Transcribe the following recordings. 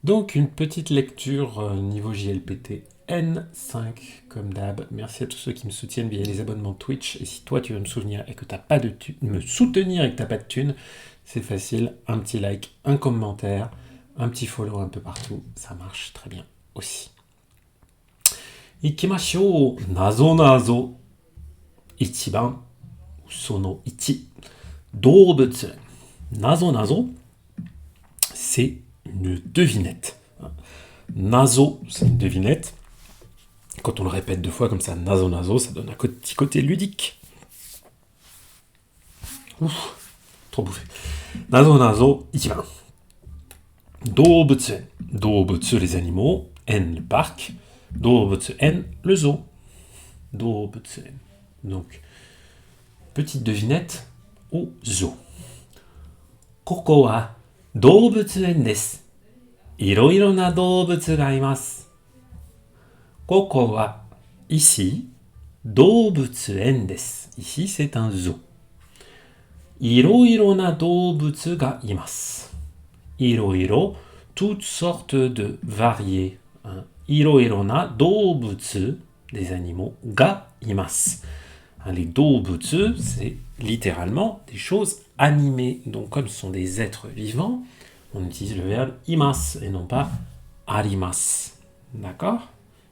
Donc une petite lecture niveau JLPT N5 comme d'hab. Merci à tous ceux qui me soutiennent via les abonnements Twitch. Et si toi tu veux me soutenir et que t'as pas de me soutenir et que t'as pas de thune, c'est facile. Un petit like, un commentaire, un petit follow un peu partout, ça marche très bien aussi. Ikimashou nazo nazo ichiban sono ichi doubutsu. Nazo nazo, c'est une devinette. Nazo, c'est une devinette. Quand on le répète deux fois comme ça, nazo nazo, ça donne un petit côté ludique. Ouf, trop bouffé. Nazo nazo, ichiban. Doubutsu. Doubutsu, les animaux. En, le parc. Doubutsu en, le zoo. Doubutsu en. Donc, petite devinette au zoo. Koko wa doubutsu en desu. Iroiro na doubutsu ga imasu. Koko wa, ici, doubutsu en desu. Ici, c'est un zoo. Iroiro na doubutsu ga imasu. Iroiro, toutes sortes de variés. Iroiro na doubutsu, des animaux, ga imasu. Les doubutsu, c'est littéralement des choses animées. Donc, comme ce sont des êtres vivants, on utilise le verbe imasu et non pas arimasu. D'accord?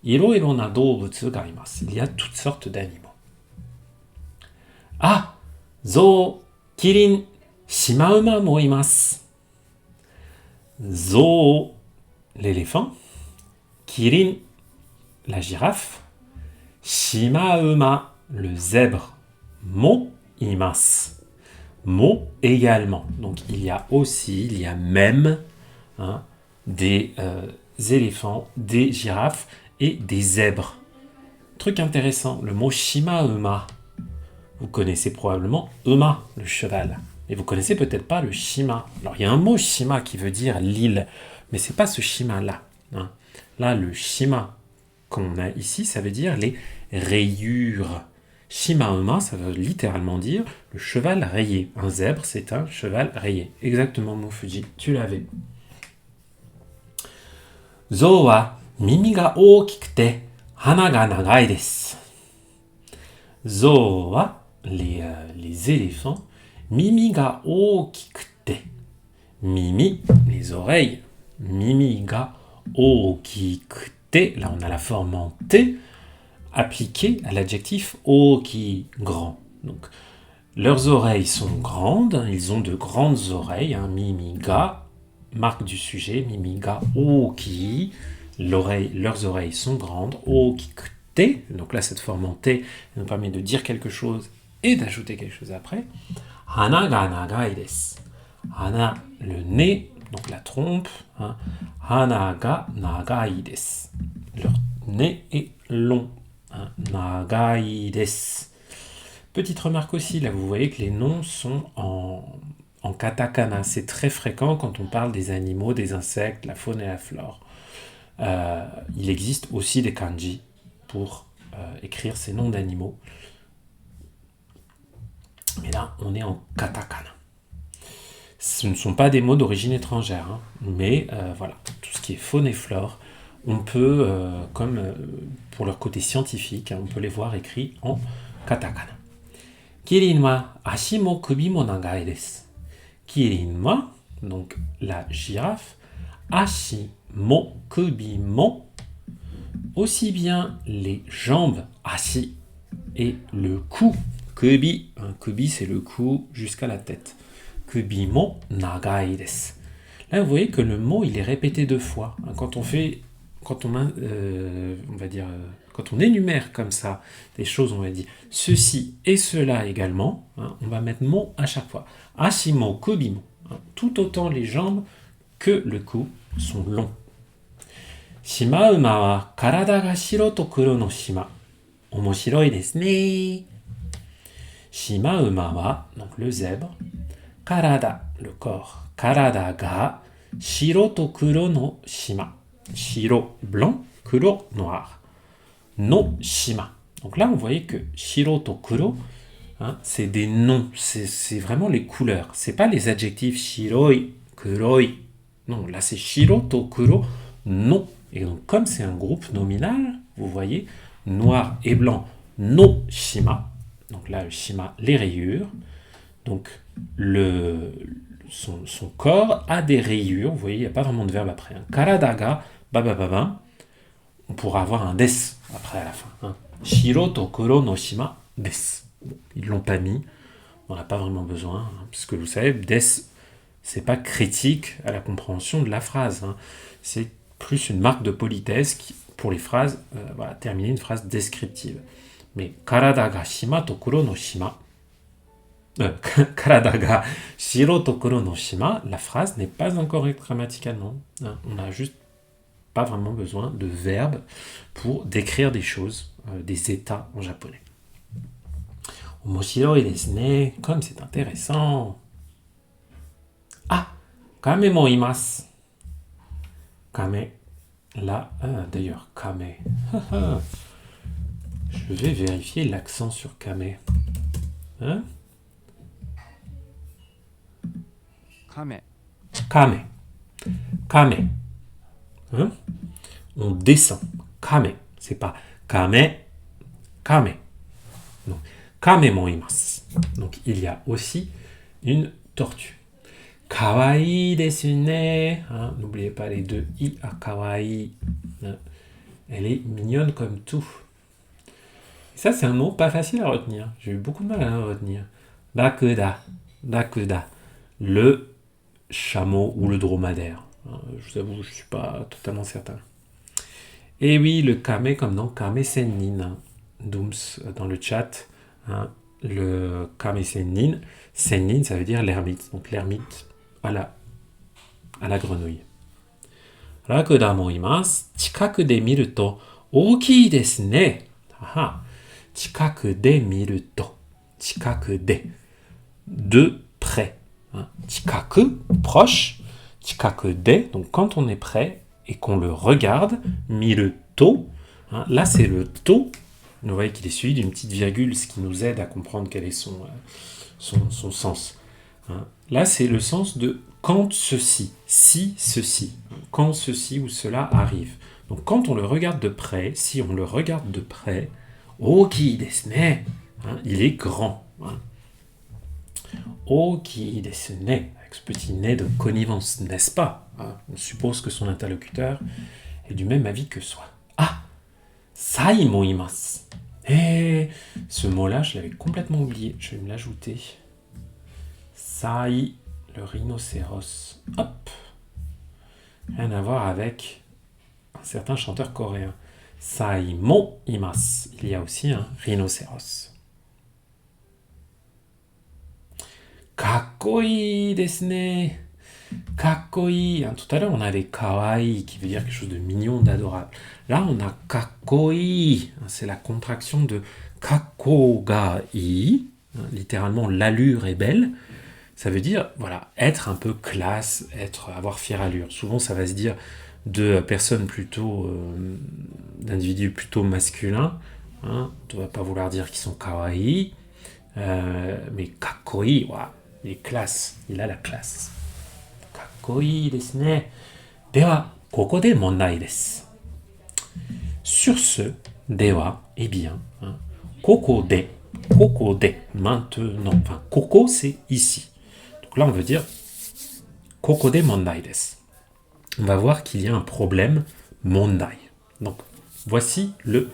Iroiro na doubutsu ga imasu. Il y a toutes sortes d'animaux. Ah! Zoo, kirin, shimauma mo imasu. Zoo, l'éléphant. Kirin, la girafe. Shimauma, le zèbre. Mo imasu. Mo également. Donc il y a aussi, il y a même des éléphants, des girafes et des zèbres. Truc intéressant, le mot shimauma. Vous connaissez probablement Uma, le cheval. Mais vous connaissez peut-être pas le shima. Alors il y a un mot shima qui veut dire l'île, mais c'est pas ce shima-là. Là, le shima qu'on a ici, ça veut dire les rayures. Shimauma, ça veut littéralement dire le cheval rayé. Un zèbre, c'est un cheval rayé. Exactement, Mofuji, tu l'avais. Zou wa mimi ga ookikute hana ga nagai desu. Zou wa, les éléphants, mimi ga ookikute. Mimi, les oreilles. Mimi ga ookikute. Là, on a la forme en T appliquée à l'adjectif oki, grand. Donc, leurs oreilles sont grandes, ils ont de grandes oreilles. Mimi ga, marque du sujet. Mimi ga oki, leurs oreilles sont grandes. Okikute. Donc là, cette forme en T nous permet de dire quelque chose et d'ajouter quelque chose après. Hana ga nagai desu. Hana, le nez, donc la trompe. Hana ga nagai desu. Leur nez est long. Nagai desu. Petite remarque aussi, là vous voyez que les noms sont en katakana. C'est très fréquent quand on parle des animaux, des insectes, la faune et la flore. Il existe aussi des kanji pour écrire ces noms d'animaux. Mais là, on est en katakana. Ce ne sont pas des mots d'origine étrangère, mais voilà, tout ce qui est faune et flore, on peut, pour leur côté scientifique, on peut les voir écrits en katakana. Kirin wa ashi mo kubi mo nagai desu. Kirin wa, donc la girafe, ashi mo kubi mo, aussi bien les jambes, ashi, et le cou, kubi. Un kubi, c'est le cou jusqu'à la tête. Kubi mo nagai desu. Là, vous voyez que le mot, il est répété deux fois. Quand on énumère comme ça des choses, on va dire ceci et cela également, on va mettre mot à chaque fois. Ashimo, kubimo. Tout autant les jambes que le cou sont longs. Shimauma wa karada ga shiro to kuro no shima. Omoshiroi desu ne. Shimauma wa, donc le zèbre. Karada, le corps. Karada ga shiro to kuro no shima. Shiro, blanc. Kuro, noir. No shima. Donc là, vous voyez que shiro to kuro, c'est des noms. C'est vraiment les couleurs. C'est pas les adjectifs shiroi, kuroi. Non, là c'est shiro to kuro no. Et donc comme c'est un groupe nominal, vous voyez, noir et blanc, no shima. Donc là, le shima, les rayures. Donc son corps a des rayures. Vous voyez, il n'y a pas vraiment de verbe après. Karada ga babababa. On pourra avoir un des après à la fin. Hein. Shiro to kuro no shima des. Bon, ils l'ont pas mis. On n'a pas vraiment besoin. Hein, puisque vous savez, des, c'est pas critique à la compréhension de la phrase. Hein. C'est plus une marque de politesse qui, pour les phrases, voilà, terminer une phrase descriptive. Mais karada ga shima to kuro no shima. Karada ga shiro to kuro no shima, la phrase n'est pas encore grammaticalement. Hein. On n'a juste pas vraiment besoin de verbes pour décrire des choses, des états en japonais. Omoshiroi desu ne, comme c'est intéressant. Ah, kame mo imasu. Kame. Là, d'ailleurs, kame. Je vais vérifier l'accent sur kame. Hein? Kame. Kame. Kame. Hein? On descend. Kame. C'est pas kame. Kame. Non. Kame mo imasu. Donc, il y a aussi une tortue. Kawaii desu ne. Hein? N'oubliez pas les deux i à kawaii. Hein? Elle est mignonne comme tout. Et ça, c'est un mot pas facile à retenir. J'ai eu beaucoup de mal à le retenir. Rakuda. Rakuda. Le chameau ou le dromadaire. Je vous avoue, je ne suis pas totalement certain. Et oui, le kame, comme dans kame sennin. Dooms dans le chat. Hein, le kame sennin. Sennin, ça veut dire l'ermite. Donc l'ermite à la grenouille. Rakuda mo imasu. Chikaku de miru to ookii desu ne. Aha. Chikaku de miru to. Chikaku de près. Hein. Chikaku, proche. Chikaku de, donc quand on est près et qu'on le regarde, miru to. Hein, là, c'est le to. Vous voyez qu'il est suivi d'une petite virgule, ce qui nous aide à comprendre quel est son sens. Hein. Là, c'est le sens de quand ceci, si ceci, quand ceci ou cela arrive. Donc, quand on le regarde de près, si on le regarde de près, ookii desu ne, hein, il est grand. Hein. Ookii desu ne, avec ce petit nez de connivence, n'est-ce pas? Hein. On suppose que son interlocuteur est du même avis que soi. Ah, sai mo imasu. Eh, ce mot-là, je l'avais complètement oublié. Je vais me l'ajouter. Sai, le rhinocéros. Hop. Rien à voir avec un certain chanteur coréen. Sai mo imasu. Il y a aussi un rhinocéros. Kakkoi desu ne. Kakkoi. Hein, tout à l'heure, on avait kawaii, qui veut dire quelque chose de mignon, d'adorable. Là, on a kakkoi. Hein, c'est la contraction de kakkogai. Hein, littéralement, l'allure est belle. Ça veut dire, voilà, être un peu classe, avoir fière allure. Souvent, ça va se dire de personnes plutôt, d'individus plutôt masculins. Hein, on ne va pas vouloir dire qu'ils sont kawaii. Mais kakkoi, voilà, il est classe. Il a la classe. Kakkoi desu ne. Dewa, koko de mondai desu. Sur ce, dewa, eh bien, hein, koko de, maintenant. Enfin, koko, c'est ici. Donc là, on veut dire koko de mondai desu. On va voir qu'il y a un problème mondai. Donc, voici le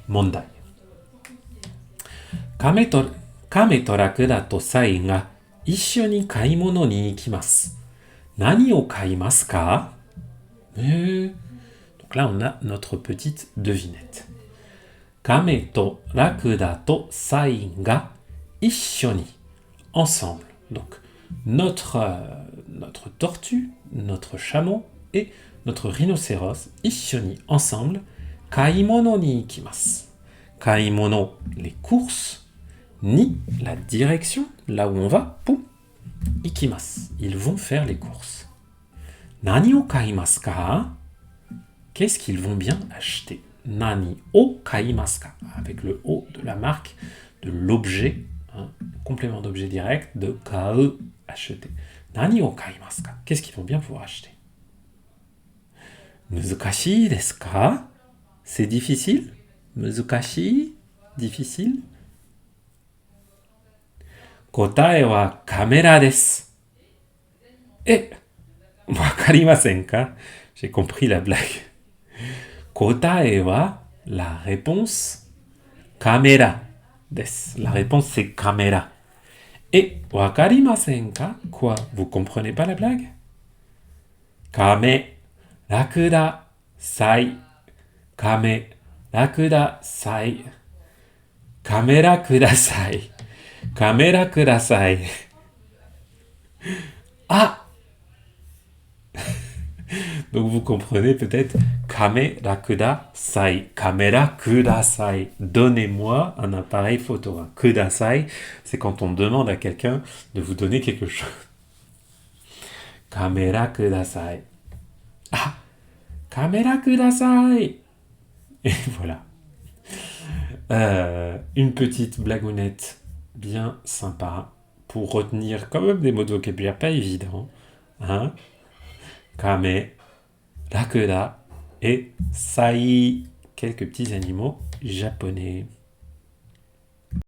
mondai. Kame to rakuda to sai ga issho ni kaimono ni ikimasu. Nani o kaimasu ka? Donc là, on a notre petite devinette. Kame to rakuda to sai ga issho ni. Ensemble. Donc, notre tortue, notre chameau et notre rhinocéros, issho ni, ensemble, kaimono ni ikimasu. Kaimono, les courses, ni, la direction, là où on va, poum, ikimasu, ils vont faire les courses. Nani o kaimasu ka? Qu'est-ce qu'ils vont bien acheter? Nani o kaimasu ka? Avec le o de la marque, de l'objet, hein, complément d'objet direct, de kae, acheter. Nani o kaimasu ka? Qu'est-ce qu'ils vont bien pouvoir acheter? Muzukashi desu ka? C'est difficile? Muzukashi? Difficile? Kotae wa kamera desu. Eh, wakarimasen ka? J'ai compris la blague. Kotae wa, la réponse, kamera desu. La réponse c'est caméra. Et wakarimasen ka? Quoi? Vous comprenez pas la blague? Kame rakuda sai. Kame rakuda sai. Caméra kudasai. Caméra kudasai. Ah! Donc vous comprenez peut-être Kamera kudasai. Kamera kudasai. Donnez-moi un appareil photo. Kudasai, c'est quand on demande à quelqu'un de vous donner quelque chose. Kamera kudasai. Ah! Kamera kudasai. Et voilà. Une petite blagounette bien sympa pour retenir quand même des mots de vocabulaire pas évidents. Hein? Kame, rakuda et sai. Quelques petits animaux japonais.